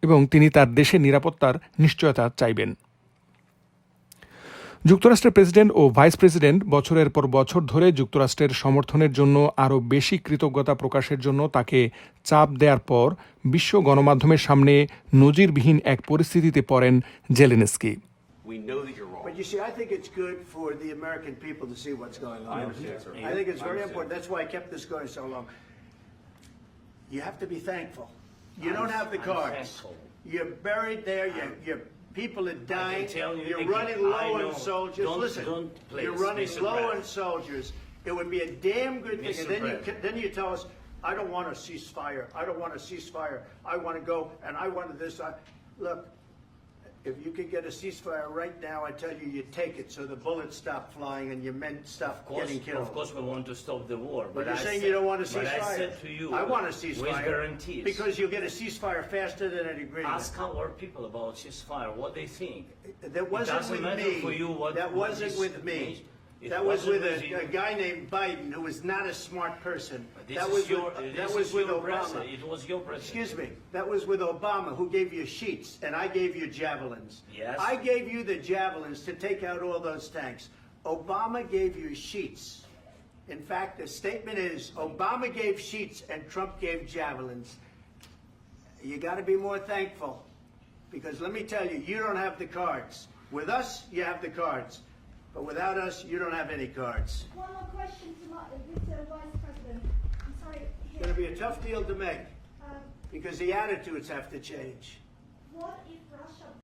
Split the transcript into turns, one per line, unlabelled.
এবং তিনি তার দেশের নিরাপত্তার নিশ্চয়তা চাইবেন। যুক্তরাষ্ট্রের প্রেসিডেন্ট ও ভাইস প্রেসিডেন্ট বছরের পর বছর ধরে যুক্তরাষ্ট্রের সমর্থনের জন্য আরও বেশি কৃতজ্ঞতা প্রকাশের জন্য তাকে চাপ দেওয়ার পর বিশ্ব গণমাধ্যমের সামনে নজিরবিহীন এক পরিস্থিতিতে পড়েন Zelensky.
But you see, I think it's good for the American people to see what's going on. I think it's very important. That's why I kept this going so long. You have to be thankful. You don't have the cards. You're buried there. You're people are dying. You're running low on soldiers. Listen, you're running low on soldiers. It would be a damn good thing. And then you tell us, I don't want a ceasefire. I don't want a ceasefire. I want to go and I wanted this. Look, if you could get a ceasefire right now, I tell you, you take it so the bullets stop flying and your men stop getting killed.
Of course we want to stop the war.
But you're saying you don't want a ceasefire.
But I said to you,
I want a ceasefire.
with guarantees.
Because you'll get a ceasefire faster than an agreement.
Ask our people about ceasefire, what they think.
That wasn't with me. That wasn't with me. That was with a guy named Biden, who was not a smart person. That was with Obama.
It was your president.
Excuse me. That was with Obama, who gave you sheets, and I gave you javelins.
Yes.
I gave you the javelins to take out all those tanks. Obama gave you sheets. In fact, the statement is, Obama gave sheets and Trump gave javelins. You got to be more thankful, because let me tell you, you don't have the cards. With us, you have the cards. But without us, you don't have any cards.
One more question to Mr. Vice President. I'm sorry.
It's going to be a tough deal to make, because the attitudes have to change.
What if Russia